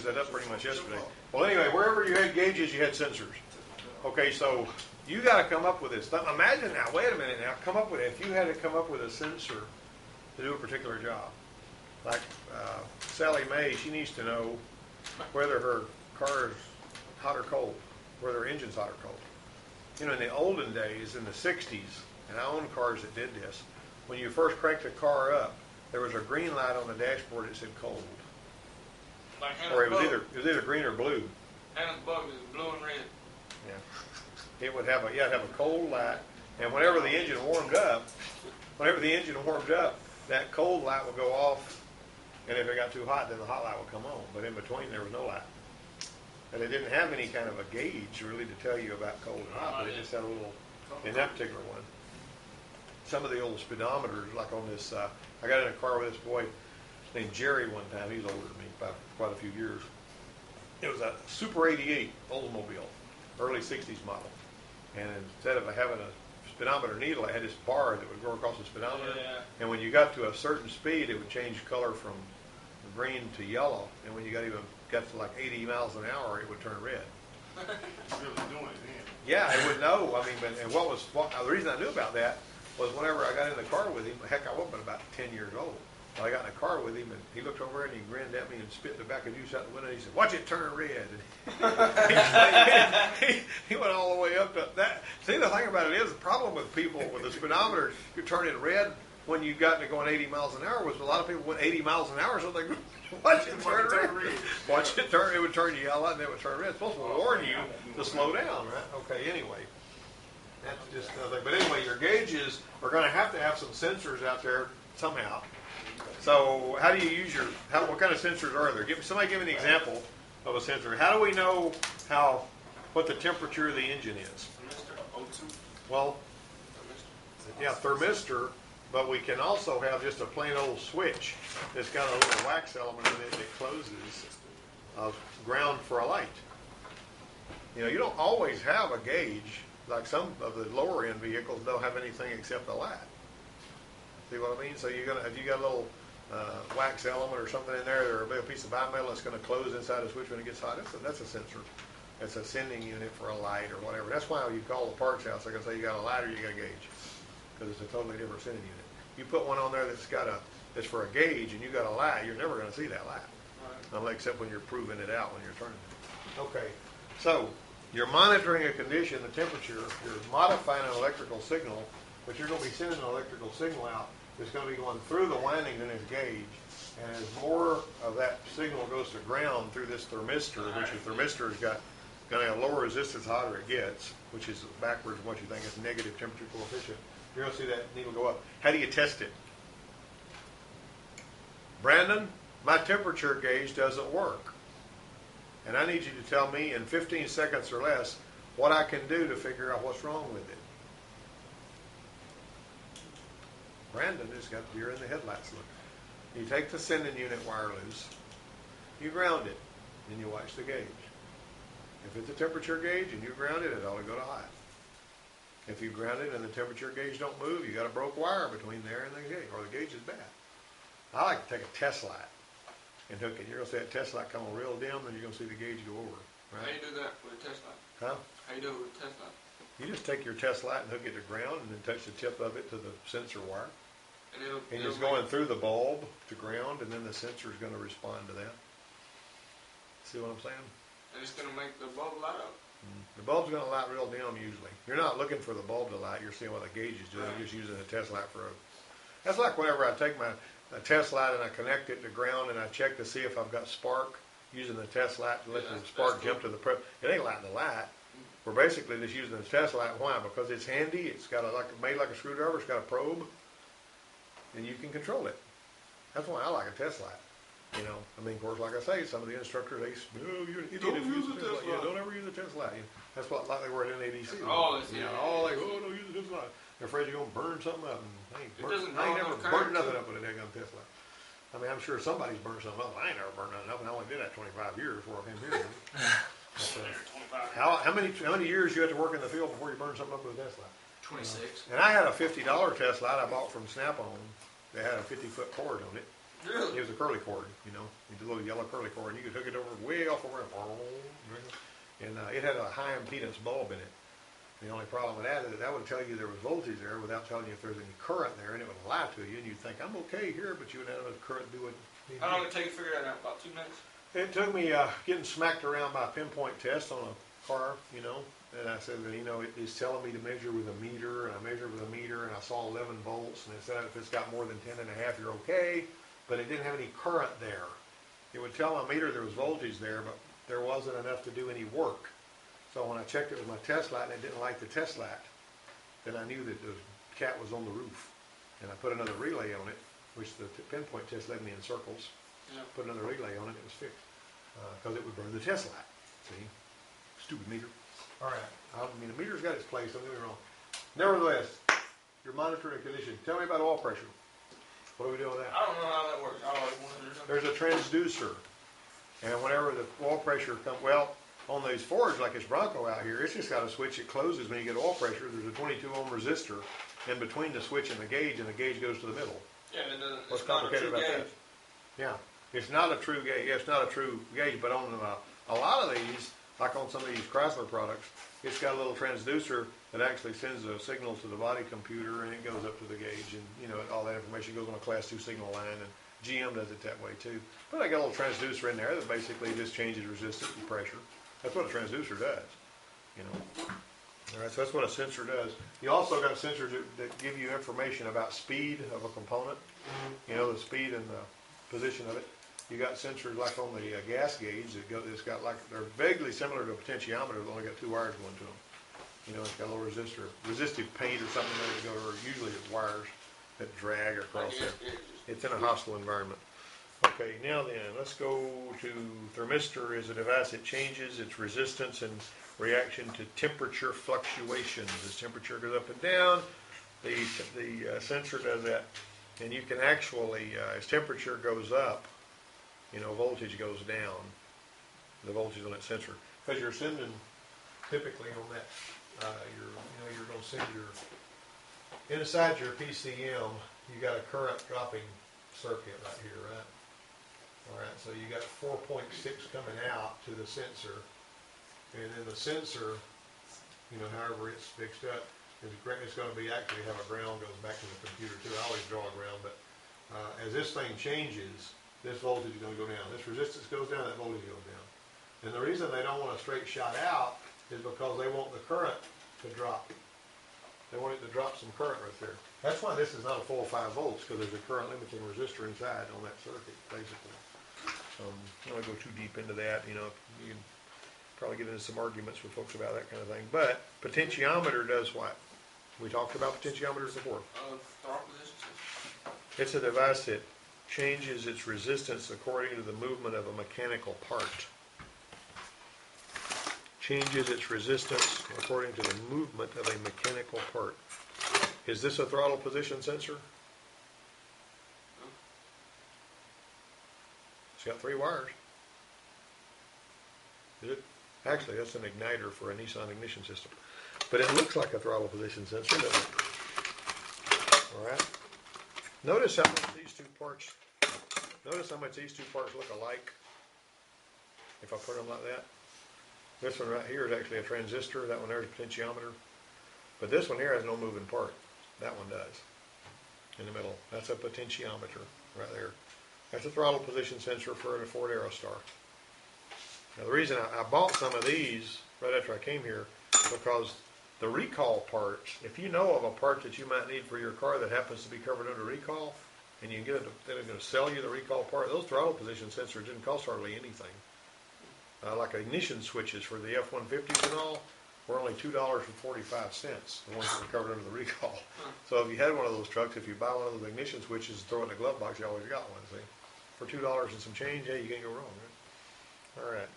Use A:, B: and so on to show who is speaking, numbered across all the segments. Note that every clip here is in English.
A: that up pretty much yesterday. Well, anyway, wherever you had gauges, you had sensors. Okay, so you got to come up with this. Imagine now, wait a minute now, come up with it. If you had to come up with a sensor to do a particular job, like Sally Mae, she needs to know whether her car is hot or cold, whether her engine's hot or cold. You know, in the olden days, in the 60s, and I owned cars that did this, when you first cranked the car up, there was a green light on the dashboard that said cold.
B: Like
A: or it was either green or blue.
B: Hannah's bug is blue and red.
A: Yeah. It would have a cold light, and whenever the engine warmed up, that cold light would go off, and if it got too hot, then the hot light would come on. But in between, there was no light. And it didn't have any kind of a gauge really to tell you about cold and hot, but it just had a little, in that particular one. Some of the old speedometers, like on this, I got in a car with this boy named Jerry one time. He's older than me by quite a few years. It was a Super 88 Oldsmobile, early 60s model. And instead of having a speedometer needle, I had this bar that would go across the speedometer.
B: Yeah.
A: And when you got to a certain speed, it would change color from green to yellow. And when you got to like 80 miles an hour, it would turn red.
C: It's really doing it then.
A: Yeah, it would know. I mean, the reason I knew about that was whenever I got in the car with him, heck, I wasn't but about 10 years old. But I got in the car with him, and he looked over and he grinned at me and spit the back of juice out the window. And he said, "Watch it turn red." He went all the way up to that. See, the thing about it is, the problem with people with the speedometer turning red when you got to going 80 miles an hour was a lot of people went 80 miles an hour, so they watch it turn red. Watch it turn. It would turn yellow and then it would turn red. It's supposed to warn you to slow down, right? Okay. Anyway, that's just another thing. But anyway, your gauges are going to have some sensors out there somehow. So how do you use what kind of sensors are there? Somebody give me an example of a sensor. How do we know what the temperature of the engine is? Well, yeah, thermistor, but we can also have just a plain old switch that's got a little wax element in it that closes ground for a light. You know, you don't always have a gauge, like some of the lower end vehicles don't have anything except a light. See what I mean? So if you got a little wax element or something in there, or a big piece of bimetal that's going to close inside the switch when it gets hot, that's a sensor. That's a sending unit for a light or whatever. That's why you call the parts house. They're going to say you got a light or you got a gauge, because it's a totally different sending unit. You put one on there that's for a gauge and you got a light, you're never going to see that light, except when you're proving it out when you're turning it. Okay, so you're monitoring a condition, the temperature. You're modifying an electrical signal, but you're going to be sending an electrical signal out. It's going to be going through the winding in this gauge, and as more of that signal goes to ground through this thermistor, which the thermistor has got going to have lower resistance the hotter it gets, which is backwards from what you think is negative temperature coefficient. You're going to see that needle go up. How do you test it? Brandon, my temperature gauge doesn't work, and I need you to tell me in 15 seconds or less what I can do to figure out what's wrong with it. Brandon has got deer in the headlights look. You take the sending unit wire loose, you ground it, and you watch the gauge. If it's a temperature gauge and you ground it, it ought to go to hot. If you ground it and the temperature gauge don't move, you got a broke wire between there and the gauge, or the gauge is bad. I like to take a test light and hook it. You're going to see that test light come on real dim, and you're going to see the gauge go over. Right?
B: How you do that with a test light?
A: Huh?
B: How you do it with a test light?
A: You just take your test light and hook it to ground, and then touch the tip of it to the sensor wire. And it's going through the bulb to ground, and then the sensor is going to respond to that. See what I'm saying?
B: And it's going to make the bulb light up?
A: The bulb's going to light real dim usually. You're not looking for the bulb to light. You're seeing what the gauge is doing. You're just using a test light That's like whenever I take my test light and I connect it to ground and I check to see if I've got spark, using the test light to let the spark jump to the It ain't lighting the light. We're basically just using the test light. Why? Because it's handy. It's got made like a screwdriver. It's got a probe, and you can control it. That's why I like a test light. You know, I mean, of course, like I say, some of the instructors, you don't use the test light. Yeah, don't ever use the test light. That's what like they were in NADC.
B: Oh,
A: don't use the test light. They're afraid you're going to burn something up. And I ain't never burned nothing up with a daggone test light. I mean, I'm sure somebody's burned something up. I ain't never burned nothing up, and I only did that 25 years before I came here. How many years you have to work in the field before you burn something up with a test light?
B: 26.
A: And I had a $50 test light I bought from Snap-on. They had a 50-foot cord on it.
B: Really?
A: It was a curly cord, you know, a little yellow curly cord. You could hook it over way off over and it had a high impedance bulb in it. The only problem with that is that would tell you there was voltage there without telling you if there's any current there, and it would lie to you, and you'd think, I'm okay here, but you would have enough current to do it.
B: How long did it take you to figure that out? About 2 minutes?
A: It took me getting smacked around by a pinpoint test on a car, you know, and I said, you know, it's telling me to measure with a meter, and I measured with a meter, and I saw 11 volts, and it said if it's got more than 10 and a half, you're okay, but it didn't have any current there. It would tell my meter there was voltage there, but there wasn't enough to do any work. So when I checked it with my test light and it didn't light the test light, then I knew that the cat was on the roof. And I put another relay on it, which the pinpoint test led me in circles.
B: Yeah.
A: Put another relay on it, it was fixed. Because it would burn the test light. See? Stupid meter. All right. I mean, the meter's got its place, don't get me wrong. Nevertheless, you're monitoring condition. Tell me about oil pressure. What are we doing with that?
B: I don't know how that works. I always wondered.
A: There's a transducer. And whenever the oil pressure comes, well, on these Fords, like this Bronco out here, it's just got a switch. It closes when you get oil pressure. There's a 22 ohm resistor in between the switch and the gauge goes to the middle.
B: Yeah, and it doesn't.
A: What's
B: it's not a
A: complicated
B: true
A: about
B: gauge.
A: that? Yeah, it's not a true gauge. Yeah, it's not a true gauge, but on a lot of these, like on some of these Chrysler products, it's got a little transducer that actually sends a signal to the body computer, and it goes up to the gauge, and you know all that information goes on a Class 2 signal line, and GM does it that way too. But I got a little transducer in there that basically just changes resistance and pressure. That's what a transducer does, you know. All right, so that's what a sensor does. You also got sensors that give you information about speed of a component, you know, the speed and the position of it. You got sensors like on the gas gauge it's got like, they're vaguely similar to a potentiometer, they've only got 2 wires going to them. You know, it's got a little resistive paint or something there to go, or usually it's wires that drag across there. It's in a hostile environment. Okay, now then, let's go to thermistor is a device that changes its resistance and reaction to temperature fluctuations. As temperature goes up and down, the sensor does that. And you can actually, as temperature goes up, you know, voltage goes down, the voltage on that sensor. Because you're sending, typically on that, you're going to send inside your PCM, you got a current dropping circuit right here, right? All right, so you got 4.6 coming out to the sensor, and then the sensor, you know, however it's fixed up, it's going to be actually have a ground goes back to the computer too. I always draw a ground, but as this thing changes, this voltage is going to go down. This resistance goes down, that voltage goes down. And the reason they don't want a straight shot out is because they want the current to drop. They want it to drop some current right there. That's why this is not a full 5 volts, because there's a current limiting resistor inside on that circuit, basically. I don't want to go too deep into that. You know, you can probably get into some arguments with folks about that kind of thing. But potentiometer does what? We talked about potentiometers before.
B: Throttle resistance.
A: It's a device that changes its resistance according to the movement of a mechanical part. Changes its resistance according to the movement of a mechanical part. Is this a throttle position sensor? It's got 3 wires. Is it? Actually, that's an igniter for a Nissan ignition system. But it looks like a throttle position sensor, doesn't it? All right. Notice how much these two parts look alike. If I put them like that. This one right here is actually a transistor. That one there is a potentiometer. But this one here has no moving part. That one does. In the middle. That's a potentiometer right there. That's a throttle position sensor for a Ford Aerostar. Now the reason I bought some of these right after I came here, because the recall parts, if you know of a part that you might need for your car that happens to be covered under recall, and you can get it, they're going to sell you the recall part, those throttle position sensors didn't cost hardly anything. Like ignition switches for the F-150s and all were only $2.45, the ones that were covered under the recall. So if you had one of those trucks, if you buy one of those ignition switches and throw it in the glove box, you always got one, see? For $2 and some change, hey, you can't go wrong, right? All right.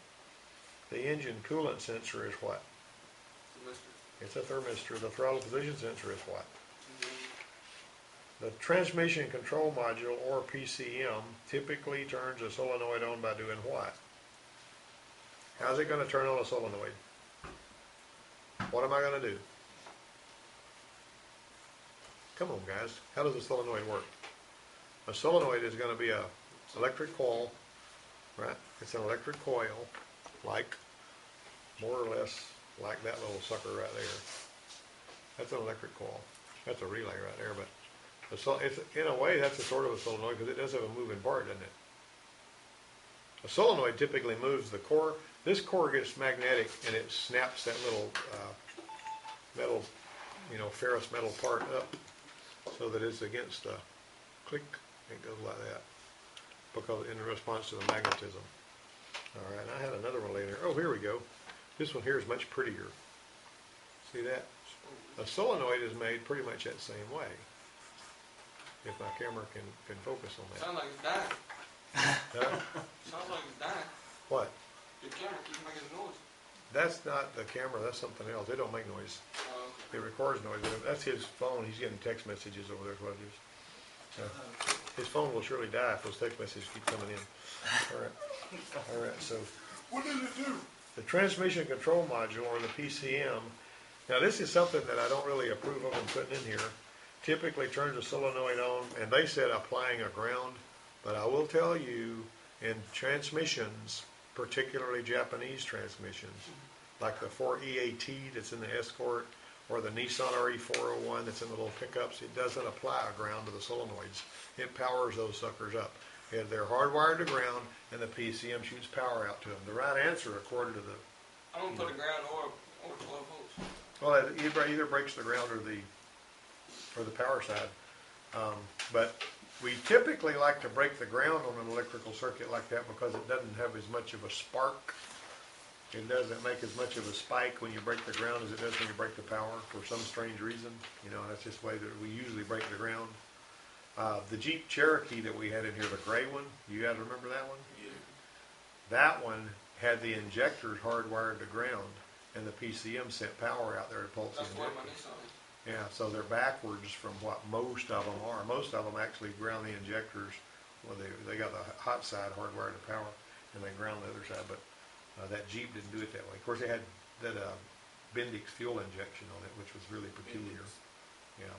A: The engine coolant sensor is what?
B: Thermistor.
A: It's a thermistor. The throttle position sensor is what? The transmission control module, or PCM, typically turns a solenoid on by doing what? How's it going to turn on a solenoid? What am I going to do? Come on, guys. How does a solenoid work? A solenoid is going to be a electric coil, right? It's an electric coil, like, more or less like that little sucker right there. That's an electric coil. That's a relay right there, but it's, in a way, that's a sort of a solenoid because it does have a moving part, doesn't it? A solenoid typically moves the core. This core gets magnetic and it snaps that little metal, ferrous metal part up so that it's against the click. It goes like that because in response to the magnetism. All right, I had another one later. Oh, here we go. This one here is much prettier. See that? A solenoid is made pretty much that same way. If my camera can focus on that.
B: Sounds like it's dying.
A: Huh?
B: Sounds like it's dying.
A: What?
B: Your camera keeps making noise.
A: That's not the camera. That's something else. They don't make noise. It records noise. That's his phone. He's getting text messages over there. Is what it is. His phone will surely die if those text messages keep coming in. All right. All right. So,
C: What does it do?
A: the transmission control module, or the PCM. Now, this is something that I don't really approve of them putting in here. Typically turns a solenoid on, and they said applying a ground. But I will tell you, in transmissions, particularly Japanese transmissions, like the 4EAT that's in the Escort, or the Nissan RE401 that's in the little pickups, it doesn't apply a ground to the solenoids. It powers those suckers up. They're hardwired to ground, and the PCM shoots power out to them. The right answer, according to the...
B: I don't put a ground or 12 volts.
A: Well, it either breaks the ground or the power side. But we typically like to break the ground on an electrical circuit like that because it doesn't have as much of a spark. It doesn't make as much of a spike when you break the ground as it does when you break the power for some strange reason. That's just the way that we usually break the ground. The Jeep Cherokee that we had in here, the gray one, you guys remember that one?
B: Yeah.
A: That one had the injectors hardwired to ground, and the PCM sent power out there to pulse the
B: That's why my
A: injectors.
B: Nissan is.
A: Yeah, so they're backwards from what most of them are. Most of them actually ground the injectors. Well, they got the hot side hardwired to power, and they ground the other side. But that Jeep didn't do it that way. Of course, they had that Bendix fuel injection on it, which was really peculiar. Yeah,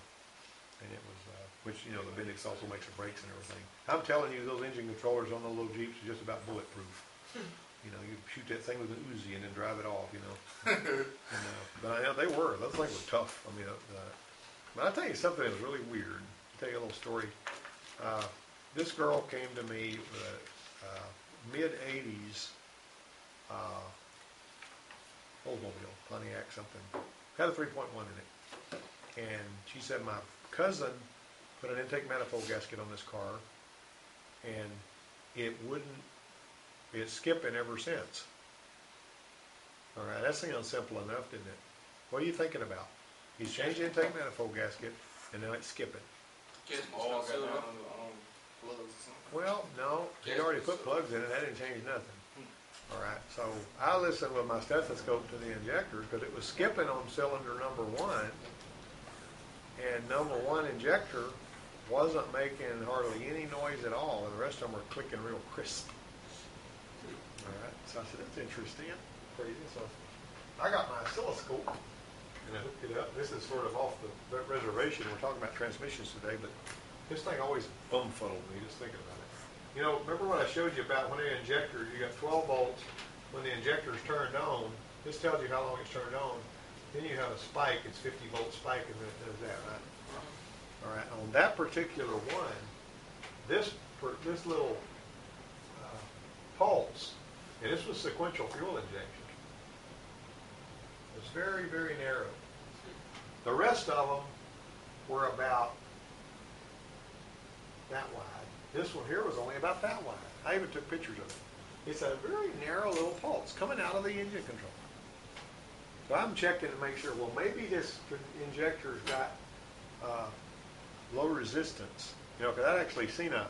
A: and it was the Bendix also makes the brakes and everything. I'm telling you, those engine controllers on those little Jeeps are just about bulletproof. You shoot that thing with an Uzi and then drive it off, But they were. Those things were tough. But I'll tell you something that was really weird. I'll tell you a little story. This girl came to me with a mid-'80s Oldsmobile, Pontiac something. Had a 3.1 in it. And she said my cousin put an intake manifold gasket on this car, and it's skipping ever since. All right, that sounds simple enough, didn't it? What are you thinking about? He's changed the intake manifold gasket, and now it's skipping.
C: All got down on plugs or something.
A: Well, no, he'd already put plugs in it. That didn't change nothing. All right, so I listened with my stethoscope to the injector because it was skipping on cylinder number 1, and number 1 injector wasn't making hardly any noise at all, and the rest of them were clicking real crisp. All right, so I said, that's interesting, crazy. So I got my oscilloscope, and I hooked it up. This is sort of off the reservation. We're talking about transmissions today, but this thing always bumfuddled me just thinking about it. Remember what I showed you about when the injector, you got 12 volts, when the injector is turned on, this tells you how long it's turned on. Then you have a spike, it's 50 volt spike, and then it does that, right? All right, on that particular one, this little pulse, and this was sequential fuel injection. It was very, very narrow. The rest of them were about that wide. This one here was only about that wide. I even took pictures of it. It's a very narrow little pulse coming out of the engine control. So I'm checking to make sure, well, maybe this injector's got low resistance. Because I'd actually seen a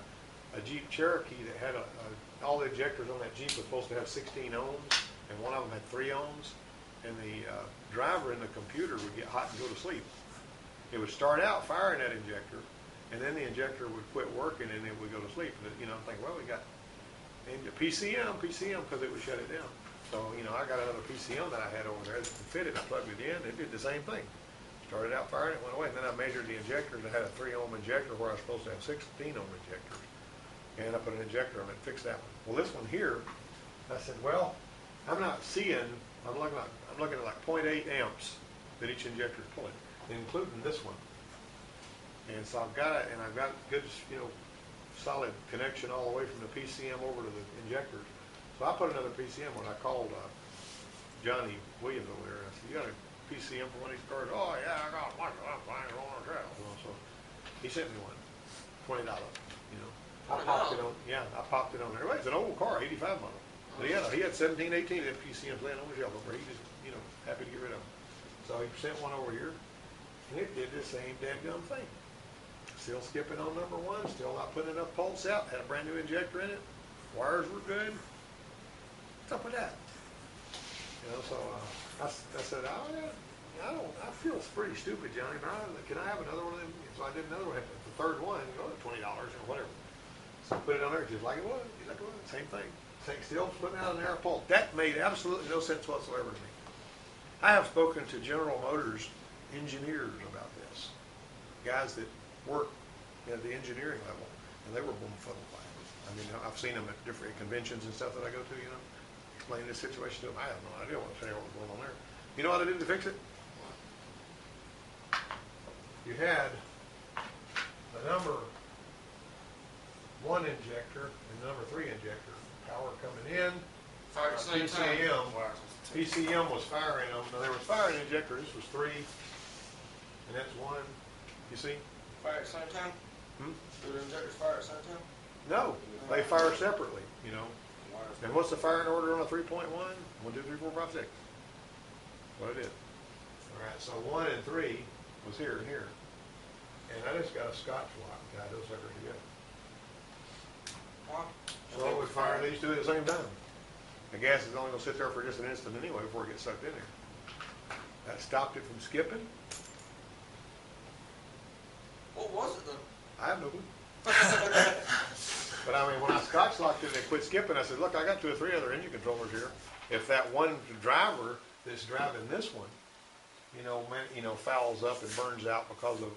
A: Jeep Cherokee that had all the injectors on that Jeep was supposed to have 16 ohms, and one of them had 3 ohms, and the driver in the computer would get hot and go to sleep. It would start out firing that injector, and then the injector would quit working, and it would go to sleep. And, I'm thinking, well, we got PCM, because it would shut it down. So, I got another PCM that I had over there that could fit it. I plugged it in. It did the same thing. Started out firing, it went away. And then I measured the injectors. I had a 3 ohm injector where I was supposed to have 16 ohm injectors. And I put an injector on it and fixed that one. Well, this one here, I said, well, I'm not seeing, I'm looking at like 0.8 amps that each injector is pulling, including this one. And so I've got it, and I've got good, solid connection all the way from the PCM over to the injectors. So I put another PCM when I called Johnny Williams over there. And I said, "You got a PCM for one of these cars?" "Oh yeah, I got one. I'm buying it on our trail." So he sent me one, $20. I popped it on. Yeah, I popped it on there. Well, it's an old car, 85 model. But he had 17, 18 of them PCMs laying on his shelf over. He just, happy to get rid of them. So he sent one over here, and it did the same dadgum thing. Still skipping on number one, still not putting enough pulse out, had a brand new injector in it, wires were good. What's up with that? So I said, I feel pretty stupid, Johnny, but can I have another one of them? So I did another one, the third one, $20 or whatever. So I put it on there just like it was, same thing. Still putting out an air pulse. That made absolutely no sense whatsoever to me. I have spoken to General Motors engineers about this, guys that work at the engineering level, and they were befuddled by it. I mean, I've seen them at different conventions and stuff that I go to, explaining this situation to them. I have no idea what was going on there. You know what I did to fix it? You had the number 1 injector and number 3 injector. Power coming in.
B: Fire at the same time.
A: PCM was firing them. Now, there was firing injector. This was 3, and that's 1. You see?
B: Fire at the same time? Do the injectors fire at the same time?
A: No, they fire separately, And what's the firing order on a 3.1? 1, 2, 3, 4, 5, 6. What it is. All right, so 1 and 3 was here and here. And I just got a Scotch lock, tied those suckers together.
B: Why?
A: So it would fire these two at the same time. The gas is only going to sit there for just an instant anyway before it gets sucked in there. That stopped it from skipping.
B: What was it though?
A: I have no clue. But I mean, when I Scotch locked it and it quit skipping, I said, "Look, I got 2 or 3 other engine controllers here. If that one driver that's driving this one, fouls up and burns out because of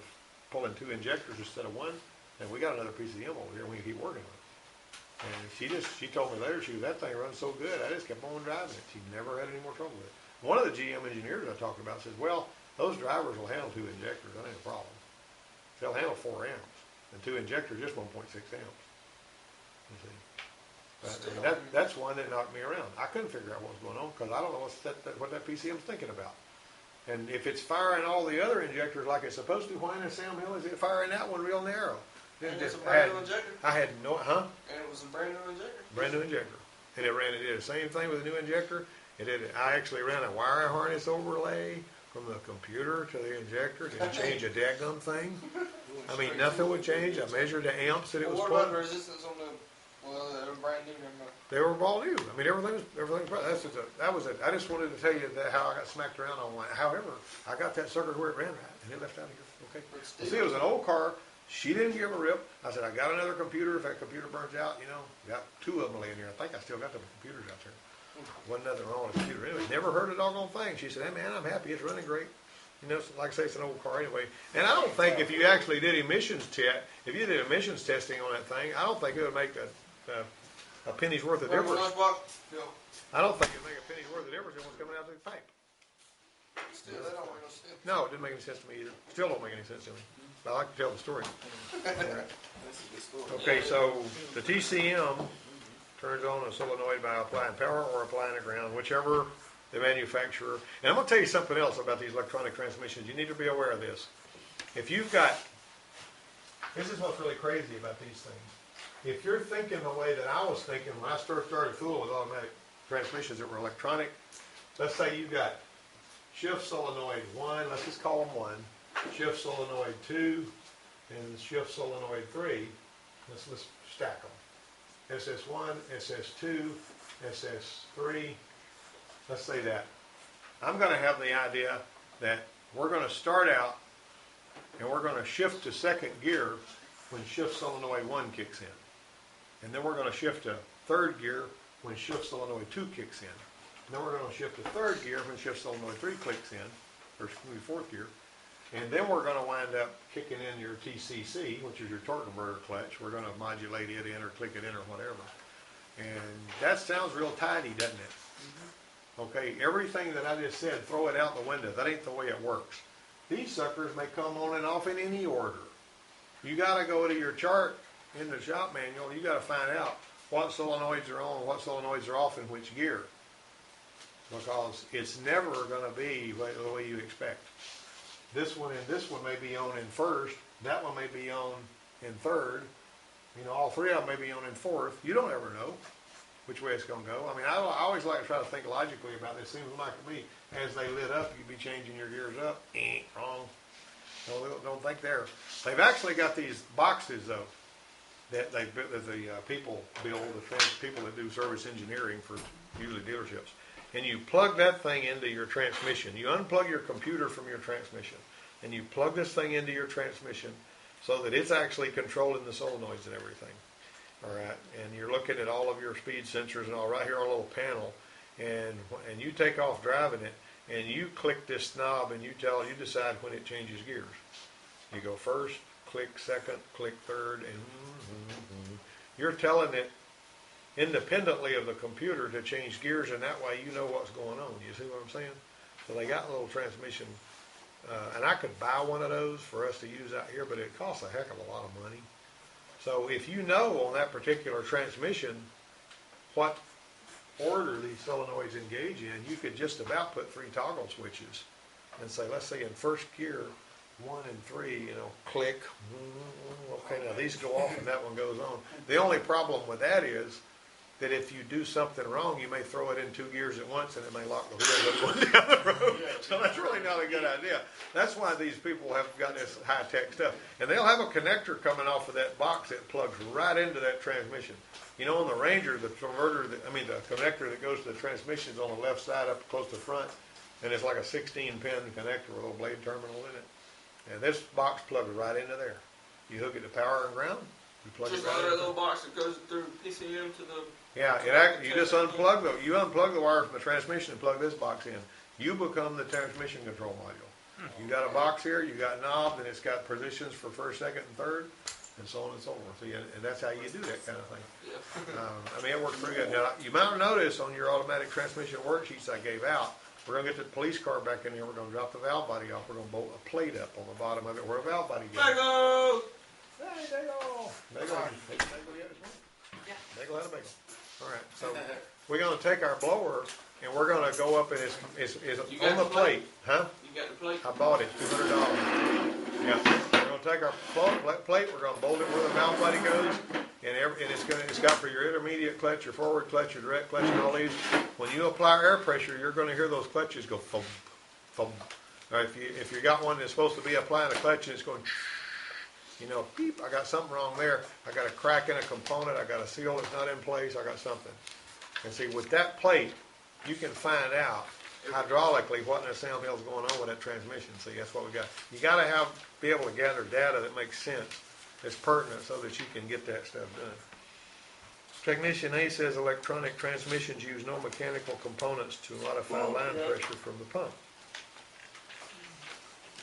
A: pulling 2 injectors instead of 1, then we got another PCM over here and we can keep working on it." And she told me later, that thing runs so good, I just kept on driving it. She never had any more trouble with it. One of the GM engineers I talked about says, "Well, those drivers will handle 2 injectors. That ain't a problem. They'll handle 4 amps. And 2 injectors, just 1.6 amps. You see. But that's one that knocked me around. I couldn't figure out what was going on because I don't know what that PCM's thinking about. And if it's firing all the other injectors like it's supposed to, why in Sam Hill is it firing that one real narrow?
B: And it's a brand new injector?
A: I had no,
B: And it was a brand new injector?
A: Brand new injector. And it did the same thing with the new injector. I actually ran a wire harness overlay from the computer to the injector. Didn't change a daggum thing. I mean, nothing would change. I measured the amps that it was
B: what
A: pulling.
B: about the resistance on the, they were brand new?
A: They were all new. I mean, everything was. I just wanted to tell you how I got smacked around on one. However, I got that sucker where it ran right, and it left out of here. Okay. Well, see, it was an old car. She didn't give a rip. I said, "I got another computer. If that computer burns out, got 2 of them laying here. I think I still got the computers out there. Wasn't nothing wrong with the computer anyway. Never heard a doggone thing." She said, "Hey man, I'm happy. It's running great." Like I say, it's an old car anyway. And I don't think if you actually did emissions testing on that thing, I don't think it would make a penny's worth of difference. I don't think it would make a penny's worth of difference in what's coming out of the pipe.
B: Still, that don't make no sense.
A: No, it didn't make any sense to me either. Still don't make any sense to me. But I like to tell the story. Okay, so the TCM turns on a solenoid by applying power or applying a ground, whichever the manufacturer. And I'm going to tell you something else about these electronic transmissions. You need to be aware of this. If you've got, this is what's really crazy about these things. If you're thinking the way that I was thinking when I first started fooling with automatic transmissions that were electronic, let's say you've got shift solenoid 1, let's just call them 1, shift solenoid 2, and shift solenoid 3. Let's stack them. SS1, SS2, SS3. Let's say that. I'm going to have the idea that we're going to start out and we're going to shift to second gear when shift solenoid 1 kicks in. And then we're going to shift to third gear when shift solenoid 2 kicks in. And then we're going to shift to third gear when shift solenoid 3 clicks in, or fourth gear. And then we're going to wind up kicking in your TCC, which is your torque converter clutch. We're going to modulate it in or click it in or whatever. And that sounds real tidy, doesn't it? Okay, everything that I just said, throw it out the window. That ain't the way it works. These suckers may come on and off in any order. You got to go to your chart in the shop manual. You got to find out what solenoids are on, what solenoids are off in which gear. Because it's never going to be the way you expect. This one and this one may be on in first. That one may be on in third. You know, all three of them may be on in fourth. You don't ever know which way it's going to go. I mean, I always like to try to think logically about this. Seems like to me, as they lit up, you'd be changing your gears up. Wrong. No, don't think there. They've actually got these boxes, though, that the people build, the people that do service engineering for usually dealerships. And you plug that thing into your transmission. You unplug your computer from your transmission, and you plug this thing into your transmission so that it's actually controlling the solenoids and everything. All right, and you're looking at all of your speed sensors and all right here on a little panel, and you take off driving it, and you click this knob, and you decide when it changes gears. You go first, click second, click third, and you're telling it independently of the computer to change gears, and that way you know what's going on. You see what I'm saying? So they got a little transmission, and I could buy one of those for us to use out here, but it costs a heck of a lot of money. So if you know on that particular transmission what order these solenoids engage in, you could just about put 3 toggle switches and say, let's say in first gear, 1 and 3, you know, click. Okay, now these go off and that one goes on. The only problem with that is that if you do something wrong, you may throw it in 2 gears at once and it may lock the wheel up going down the road. So that's really not a good idea. That's why these people have got this high-tech stuff. And they'll have a connector coming off of that box that plugs right into that transmission. You know, on the Ranger, the connector that goes to the transmission is on the left side up close to the front, and it's like a 16-pin connector with a little blade terminal in it. And this box plugs right into there. You hook it to power and ground. You plug
B: just
A: it right
B: another
A: into
B: little box that goes through PCM to the...
A: Yeah, you just unplug the wire from the transmission and plug this box in. You become the transmission control module. You got a box here, you got knobs, and it's got positions for first, second, and third, and so on and so forth. So and that's how you do that kind of thing.
B: Yeah.
A: It works pretty good. Now, you might notice on your automatic transmission worksheets I gave out, we're going to get the police car back in here. We're going to drop the valve body off. We're going to bolt a plate up on the bottom of it where a valve body goes.
B: Bagel!
A: Hey, Bagel! Bagel. Hey, Bagel yet this morning?
B: Yeah.
A: Bagel had a bagel. All right, so we're going to take our blower and we're going to go up and it's on the plate. Huh?
B: You got the plate?
A: I bought it, $200. Yeah. We're going to take our plate, we're going to bolt it where the valve body goes, and it's got for your intermediate clutch, your forward clutch, your direct clutch, and all these. When you apply air pressure, you're going to hear those clutches go thump, thump. Or if you got one that's supposed to be applying a clutch and it's going, you know, beep, I got something wrong there. I got a crack in a component. I got a seal that's not in place. I got something. And see, with that plate, you can find out hydraulically what in the sound hell is going on with that transmission. See, that's what we got. You got to be able to gather data that makes sense, that's pertinent, so that you can get that stuff done. Technician A says electronic transmissions use no mechanical components to modify line pressure from the pump.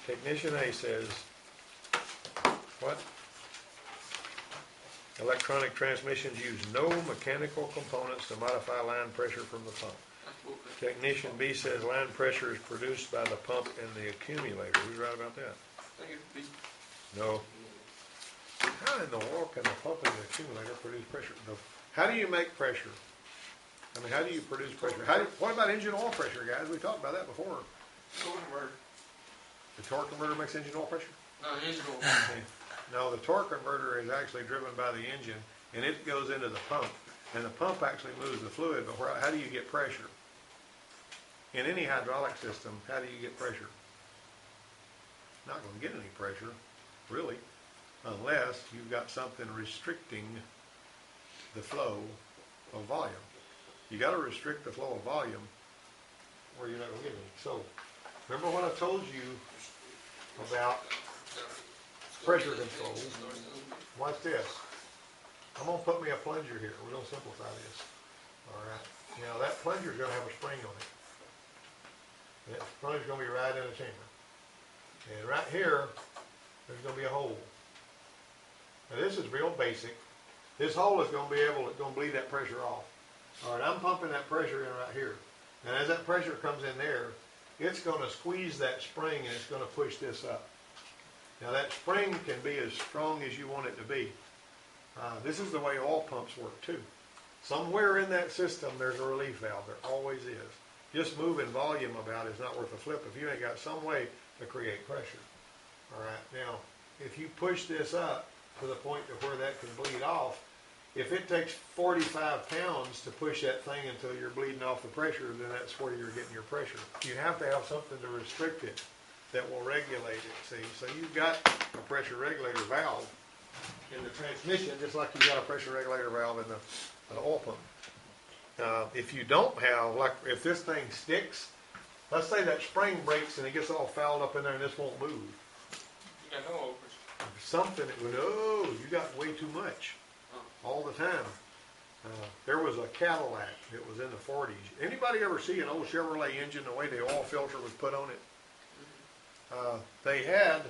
A: Technician A says, what? Electronic transmissions use no mechanical components to modify line pressure from the pump. Technician B says line pressure is produced by the pump and the accumulator. Who's right about that? No. How in the world can the pump and the accumulator produce pressure? How do you make pressure? I mean, how do you produce pressure? What about engine oil pressure, guys? We talked about that before.
B: Torque converter.
A: The torque converter makes engine oil pressure?
B: No, engine oil.
A: No, the torque converter is actually driven by the engine, and it goes into the pump. And the pump actually moves the fluid, but how do you get pressure? In any hydraulic system, how do you get pressure? Not going to get any pressure, really, unless you've got something restricting the flow of volume. You got to restrict the flow of volume, or you're not going to get any. So, remember what I told you about pressure control? Watch this. I'm going to put me a plunger here. We're going to simplify this. All right. Now, that plunger is going to have a spring on it. And that spring is going to be right in the chamber. And right here, there's going to be a hole. Now, this is real basic. This hole is going to bleed that pressure off. All right, I'm pumping that pressure in right here. And as that pressure comes in there, it's going to squeeze that spring and it's going to push this up. Now that spring can be as strong as you want it to be. This is the way oil pumps work too. Somewhere in that system there's a relief valve. There always is. Just moving volume about is not worth a flip if you ain't got some way to create pressure. All right. Now, if you push this up to the point to where that can bleed off, if it takes 45 pounds to push that thing until you're bleeding off the pressure, then that's where you're getting your pressure. You have to have something to restrict it that will regulate it, see? So you've got a pressure regulator valve in the transmission, just like you've got a pressure regulator valve in the oil pump. If you don't have, like if this thing sticks, let's say that spring breaks and it gets all fouled up in there and this won't move.
C: You got no oil pressure.
A: Something that would, oh, you got way too much all the time. There was a Cadillac that was in the 40s. Anybody ever see an old Chevrolet engine, the way the oil filter was put on it? They had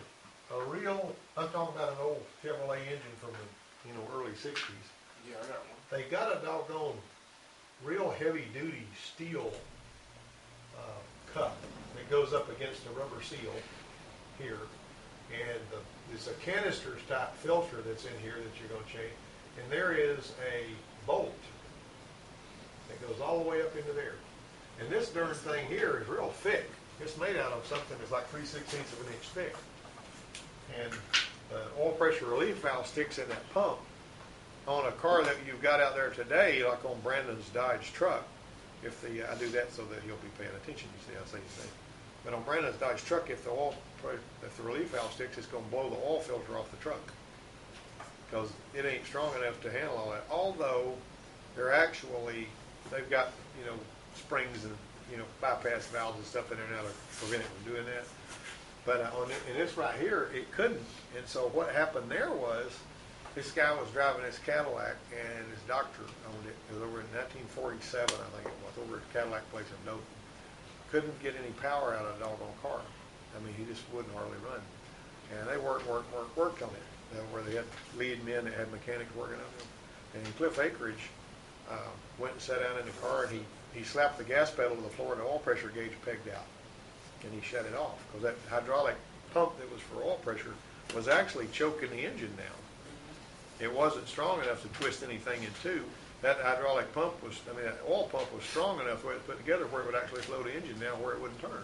A: a real, I'm talking about an old Chevrolet engine from the early 60s.
C: Yeah, I got one.
A: They got a doggone real heavy duty steel cup that goes up against the rubber seal here. And it's a canisters type filter that's in here that you're going to change. And there is a bolt that goes all the way up into there. And this darn thing here is real thick. It's made out of something that's like 3/16 of an inch thick. And the oil pressure relief valve sticks in that pump. On a car that you've got out there today, like on Brandon's Dodge truck, I do that so that he'll be paying attention, you see, I say you say. But on Brandon's Dodge truck, if the relief valve sticks, it's going to blow the oil filter off the truck. Because it ain't strong enough to handle all that. Although they've got, springs and, bypass valves and stuff in there now to prevent it from doing that. But in this right here, it couldn't. And so what happened there was, this guy was driving this Cadillac and his doctor owned it. It was over in 1947, I think it was, over at the Cadillac place in Dothan. Couldn't get any power out of the doggone car. I mean, he just wouldn't hardly run. And they worked on it. Where they had lead men that had mechanics working on them. And Cliff Acreage went and sat down in the car and he slapped the gas pedal to the floor and the oil pressure gauge pegged out. And he shut it off because that hydraulic pump that was for oil pressure was actually choking the engine down. It wasn't strong enough to twist anything in two. That hydraulic pump that oil pump was strong enough the way it was put together where it would actually slow the engine down where it wouldn't turn.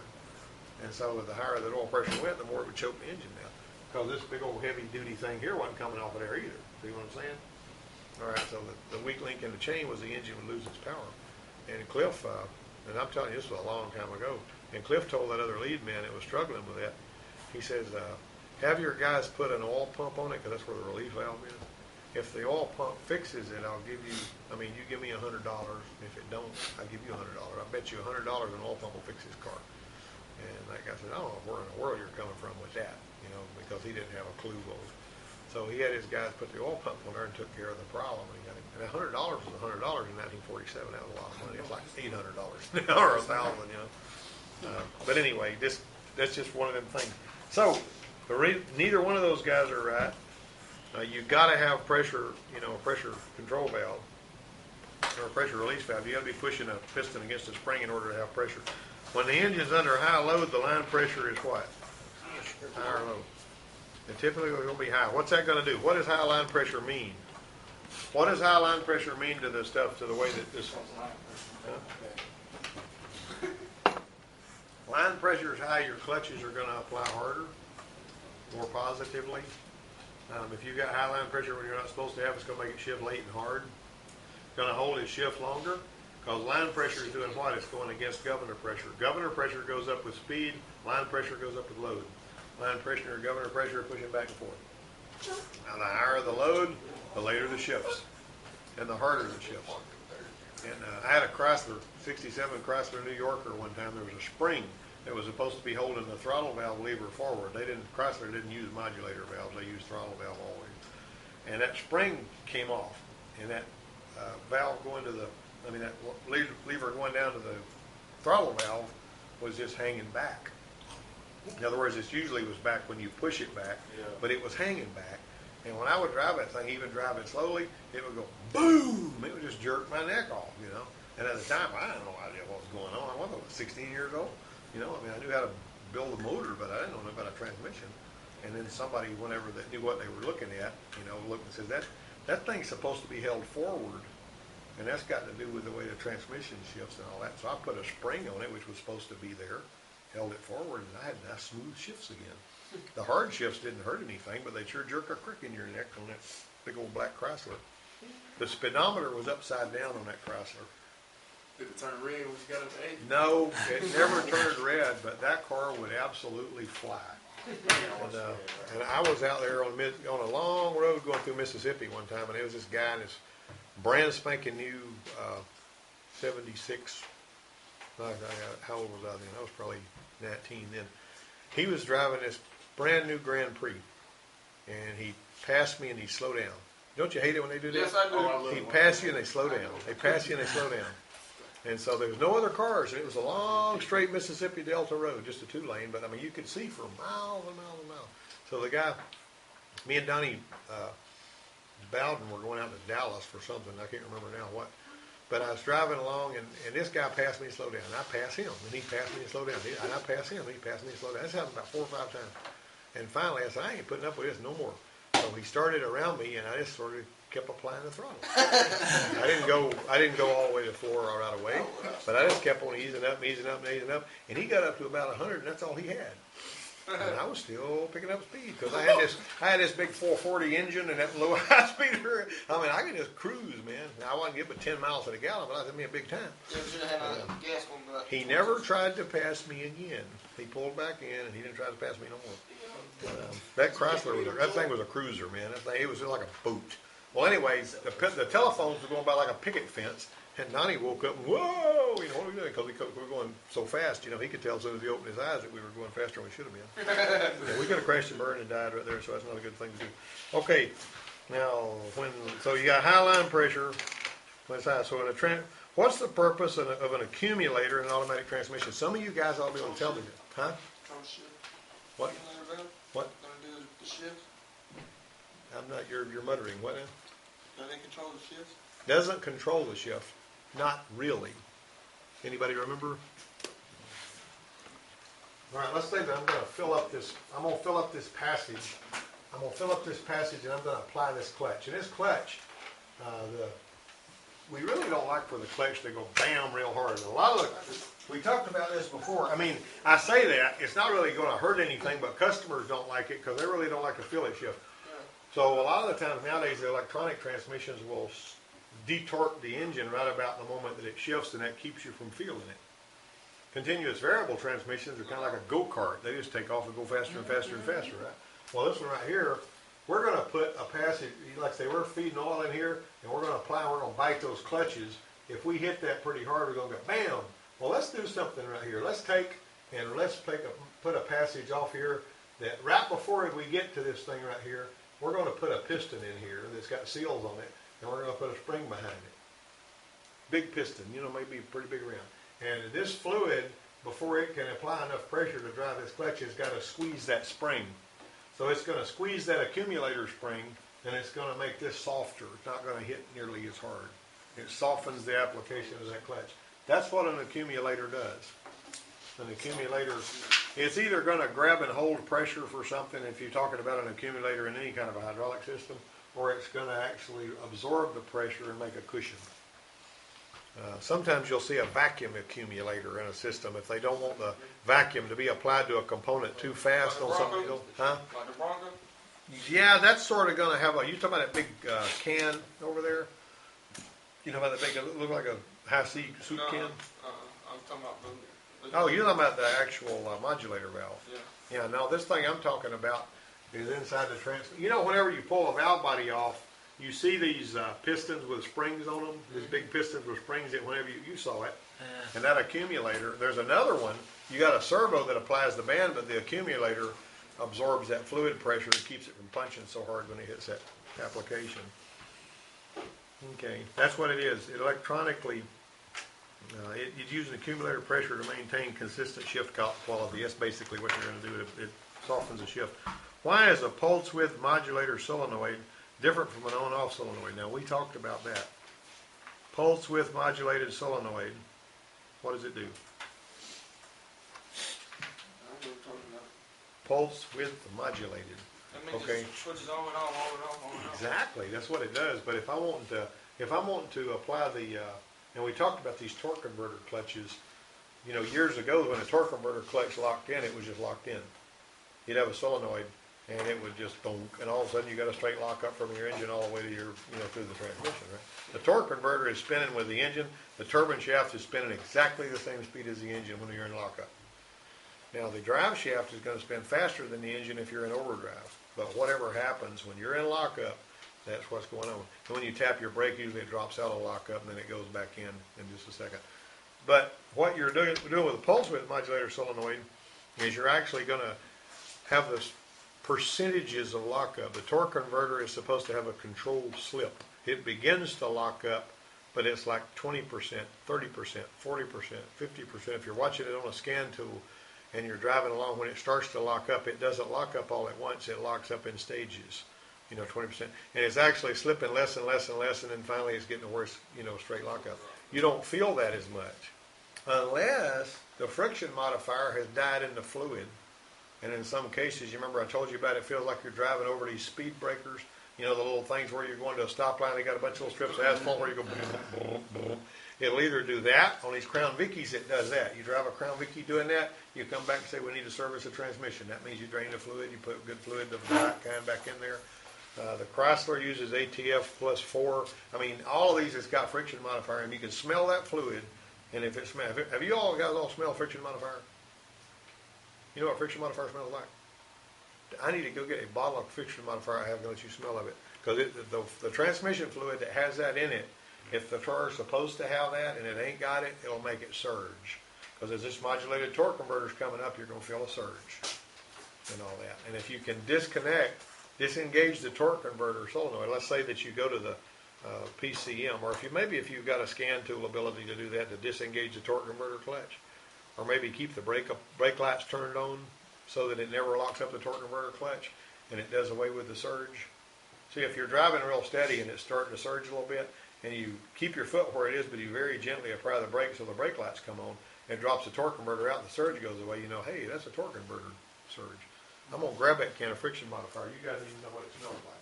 A: And so the higher that oil pressure went, the more it would choke the engine down. Because this big old heavy duty thing here wasn't coming off of there either. See what I'm saying? All right, so the weak link in the chain was the engine would lose its power. And Cliff, and I'm telling you, this was a long time ago, and Cliff told that other lead man that was struggling with that, he says, have your guys put an oil pump on it, because that's where the relief valve is. If the oil pump fixes it, I'll give you, you give me $100. If it don't, I'll give you $100. I bet you $100 an oil pump will fix his car. And that guy said, I don't know where in the world you're coming from with that, because he didn't have a clue what was. So he had his guys put the oil pump on there and took care of the problem. And $100 was $100 in 1947. That was a lot of money. It's like $800 now or $1,000, But anyway, that's just one of them things. So neither one of those guys are right. You've got to have pressure, a pressure control valve or a pressure release valve. You got to be pushing a piston against a spring in order to have pressure. When the engine's under high load, the line pressure is what? High or low. And typically it will be high. What's that going to do? What does high line pressure mean? What does high line pressure mean to the stuff, to the way that this... Line pressure is high, your clutches are going to apply harder, more positively. If you've got high line pressure when you're not supposed to have, it's going to make it shift late and hard. It's going to hold it shift longer, because line pressure is doing what? It's going against governor pressure. Governor pressure goes up with speed, line pressure goes up with load. Line pressure or governor pressure are pushing back and forth. Now the higher the load, the later the shifts, and the harder the shifts. And I had a Chrysler, 67 Chrysler New Yorker one time. There was a spring that was supposed to be holding the throttle valve lever forward. Chrysler didn't use modulator valves. They used throttle valve always. And that spring came off, and that valve going to that lever going down to the throttle valve was just hanging back. In other words, it usually was back when you push it back, but it was hanging back. And when I would drive that thing, even drive it slowly, it would go boom. It would just jerk my neck off, And at the time, I had no idea what was going on. What 16 years old. You know, I mean, I knew how to build a motor, but I didn't know about a transmission. And then somebody, whenever that knew what they were looking at, you know, looked and said, that thing's supposed to be held forward. And that's got to do with the way the transmission shifts and all that. So I put a spring on it, which was supposed to be there, held it forward, and I had nice smooth shifts again. The hard shifts didn't hurt anything, but they sure jerk a crick in your neck on that big old black Chrysler. The speedometer was upside down on that Chrysler.
C: Did it turn red when you got up to 80?
A: No, it never turned red, but that car would absolutely fly. And I was out there on a long road going through Mississippi one time, and there was this guy in this brand spanking new 76. How old was I then? I was probably 19 then. He was driving this brand new Grand Prix, and he passed me and he slowed down. Don't you hate it when they do that?
B: Yes, I do.
C: Oh,
A: He passed you and they slow down. They pass you and they slow down. And so there was no other cars. And it was a long, straight Mississippi Delta road, just a 2-lane. But, I mean, you could see for miles and miles and miles. So the guy, me and Donnie Bowden were going out to Dallas for something. I can't remember now what. But I was driving along, and this guy passed me and slowed down. And I passed him, and he passed me and slowed down. And I passed him, and he passed me and slowed down. This happened about 4 or 5 times. And finally, I said, I ain't putting up with this no more. So he started around me, and I just sort of kept applying the throttle. I didn't go all the way to the floor right away, but I just kept on easing up, and he got up to about 100, and that's all he had. And I was still picking up speed because I had this big 440 engine and that low high speeder. I mean, I could just cruise, man. Now, I wasn't getting but 10 miles to the gallon, but that made me a big time.
B: Gas one,
A: He never tried to pass me again. He pulled back in, and he didn't try to pass me no more. That Chrysler that thing was a cruiser, man. That thing, it was like a boat. Well, anyways, the telephones were going by like a picket fence, and Donnie woke up and, whoa, you know, what are we doing? Because we were going so fast, you know, he could tell as soon as he opened his eyes that we were going faster than we should have been. Yeah, we could have crashed and burned and died right there, so that's not a good thing to do. Okay, now, so you got high line pressure, what's the purpose of an accumulator in an automatic transmission? Some of you guys ought to be able to tell me that. Huh? What? What?
B: Gonna do the shift?
A: I'm not, you're muttering. What now?
B: Do they control the shift?
A: Doesn't control the shift. Not really. Anybody remember? All right, let's say that I'm going to fill up this passage. I'm going to fill up this passage and I'm going to apply this clutch. And this clutch, we really don't like for the clutch to go bam real hard. We talked about this before. I mean, I say that, it's not really going to hurt anything, but customers don't like it because they really don't like to feel it shift. So a lot of the times nowadays, the electronic transmissions will detorque the engine right about the moment that it shifts, and that keeps you from feeling it. Continuous variable transmissions are kind of like a go-kart. They just take off and go faster and faster and faster, right? Well, this one right here, we're going to put a passage, like I say, we're feeding oil in here, and we're going to apply, we're going to bite those clutches. If we hit that pretty hard, we're going to go bam. Well, let's do something right here. Let's put a passage off here that right before we get to this thing right here, we're going to put a piston in here that's got seals on it, and we're going to put a spring behind it. Big piston, you know, maybe pretty big around. And this fluid, before it can apply enough pressure to drive this clutch, it's got to squeeze that spring. So it's going to squeeze that accumulator spring, and it's going to make this softer. It's not going to hit nearly as hard. It softens the application of that clutch. That's what an accumulator does. An accumulator, it's either going to grab and hold pressure for something if you're talking about an accumulator in any kind of a hydraulic system, or it's going to actually absorb the pressure and make a cushion. Sometimes you'll see a vacuum accumulator in a system if they don't want the vacuum to be applied to a component too fast on something. Huh?
B: Like a Bronco?
A: Yeah, that's sort of going to have you talking about that big can over there? You know about that big, look like a high-C soup can?
B: I'm talking about the
A: Oh, you're talking about the actual modulator valve.
B: Yeah.
A: Yeah, no, this thing I'm talking about is inside the transmission. You know, whenever you pull a valve body off, you see these pistons with springs on them, these big pistons with springs that whenever you saw it. And that accumulator, there's another one. You got a servo that applies the band, but the accumulator absorbs that fluid pressure and keeps it from punching so hard when it hits that application. Okay, that's what it is. It electronically, it uses accumulator pressure to maintain consistent shift quality. That's basically what you're going to do. It softens the shift. Why is a pulse width modulator solenoid different from an on-off solenoid? Now, we talked about that. Pulse width modulated solenoid, what does it do? pulse width modulated.
B: That means
A: Okay.
B: it switches on and off, on and off, on and off.
A: Exactly, that's what it does. But if I'm wanting to apply the, and we talked about these torque converter clutches, you know, years ago when a torque converter clutch locked in, it was just locked in. You'd have a solenoid, and it would just boom, and all of a sudden you got a straight lock up from your engine all the way to your, you know, through the transmission, right? The torque converter is spinning with the engine. The turbine shaft is spinning exactly the same speed as the engine when you're in lockup. Now the drive shaft is going to spin faster than the engine if you're in overdrive. But whatever happens when you're in lockup, that's what's going on. And when you tap your brake, usually it drops out of lockup and then it goes back in just a second. But what you're doing with a pulse width modulator solenoid is you're actually going to have the percentages of lockup. The torque converter is supposed to have a controlled slip. It begins to lock up, but it's like 20%, 30%, 40%, 50%. If you're watching it on a scan tool and you're driving along, when it starts to lock up, it doesn't lock up all at once. It locks up in stages, you know, 20%. And it's actually slipping less and less and less, and then finally it's getting to where it's, you know, straight lockup. You don't feel that as much unless the friction modifier has died in the fluid. And in some cases, you remember I told you about it feels like you're driving over these speed breakers, you know, the little things where you're going to a stoplight, they got a bunch of little strips of asphalt where you go boom, boom, boom. It'll either do that, on these Crown Vickies it does that. You drive a Crown Vicky doing that, you come back and say we need to service the transmission. That means you drain the fluid, you put good fluid, the right kind back in there. The Chrysler uses ATF plus 4. I mean, all of these has got friction modifier, and you can smell that fluid. And if it smells, have you all guys all smell friction modifier? You know what friction modifier smells like? I need to go get a bottle of friction modifier I have and let you smell of it. Because the transmission fluid that has that in it, if the car is supposed to have that and it ain't got it, it'll make it surge. Because as this modulated torque converter is coming up, you're going to feel a surge and all that. And if you can disengage the torque converter solenoid, let's say that you go to the PCM, or if you've got a scan tool ability to do that, to disengage the torque converter clutch, or maybe keep the brake lights turned on so that it never locks up the torque converter clutch and it does away with the surge. See, if you're driving real steady and it's starting to surge a little bit, and you keep your foot where it is, but you very gently apply the brake so the brake lights come on, and drops the torque converter out and the surge goes away, you know, hey, that's a torque converter surge. I'm going to grab that can of friction modifier. You guys need to know what it smells like.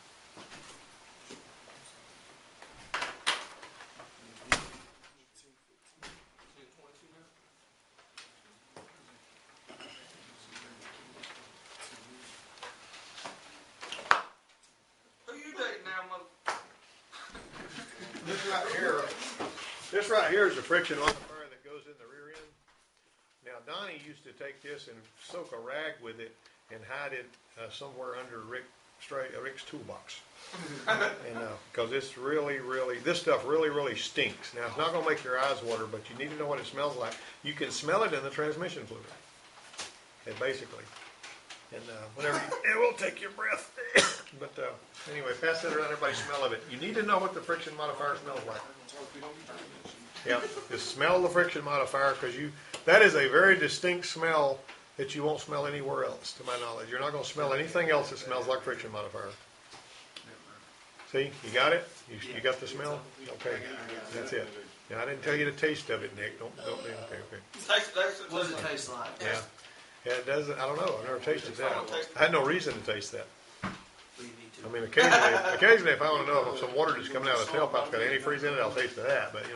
A: This right here is a friction modifier that goes in the rear end. Now Donnie used to take this and soak a rag with it and hide it somewhere under Rick's toolbox. And because it's this stuff really stinks. Now it's not going to make your eyes water, but you need to know what it smells like. You can smell it in the transmission fluid. And basically, and it will take your breath. But anyway, pass that around, everybody smell of it. You need to know what the friction modifier smells like. Yeah, just smell the friction modifier, because that is a very distinct smell that you won't smell anywhere else, to my knowledge. You're not going to smell anything else that smells like friction modifier. See, you got it? You got the smell? Okay, that's it. Now, I didn't tell you the taste of it, Nick. Don't be okay.
C: What does it taste like?
A: Yeah, it doesn't. I don't know. I've never tasted that. I had no reason to taste that. I mean, occasionally, if I want to know if some water just coming out of the tailpipe's got antifreeze in it, I'll taste of that. But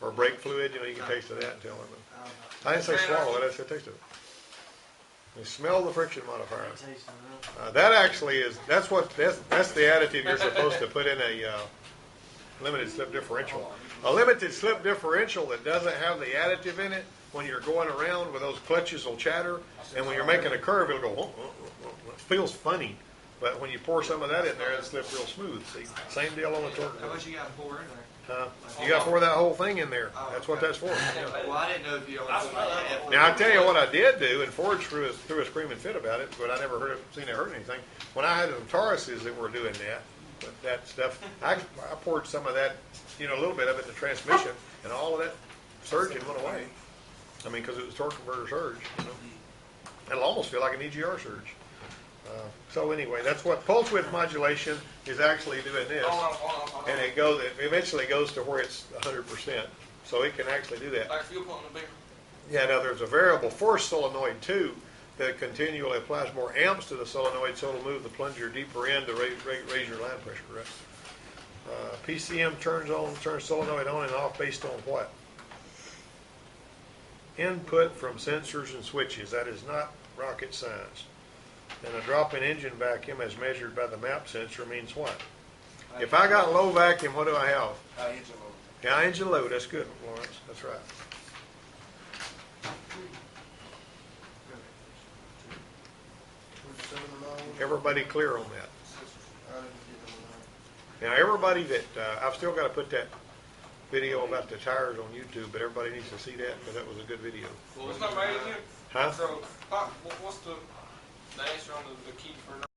A: or brake fluid, you can taste of that and tell them. I didn't say swallow it. I said taste of it. You smell the friction modifier. That actually is. That's the additive you're supposed to put in a limited slip differential. A limited slip differential that doesn't have the additive in it, when you're going around with those clutches will chatter, and when you're making a curve, it'll go. It feels funny. But when you pour some of that in there, it'll slip real smooth. See, same deal on the torque.
C: How much you got to pour in there?
A: You got to pour that whole thing in there. That's what that's for.
C: Well, I didn't know if you only put that.
A: Now, I tell you what I did do, and Ford threw a screaming fit about it, but I never seen it hurt anything. When I had some Tauruses that were doing that stuff, I poured some of that, a little bit of it in the transmission, and all of that surging went away. I mean, because it was torque converter surge, It'll almost feel like an EGR surge. So anyway, that's what pulse width modulation is actually doing this, and it eventually goes to where it's 100%. So it can actually do that.
B: Like fuel pump in a beer.
A: Yeah, now there's a variable force solenoid too that continually applies more amps to the solenoid, so it'll move the plunger deeper in to raise your line pressure, correct? PCM turns solenoid on and off based on what? Input from sensors and switches. That is not rocket science. And a drop in engine vacuum as measured by the map sensor means what? If I got low vacuum, what do I have?
C: High engine load.
A: High engine load. That's good, Lawrence. That's right. Everybody clear on that? Now, everybody that, I've still got to put that video about the tires on YouTube, but everybody needs to see that because that was a good video.
B: Well, it's not right in here.
A: Huh?
B: So, what's the answer on the key for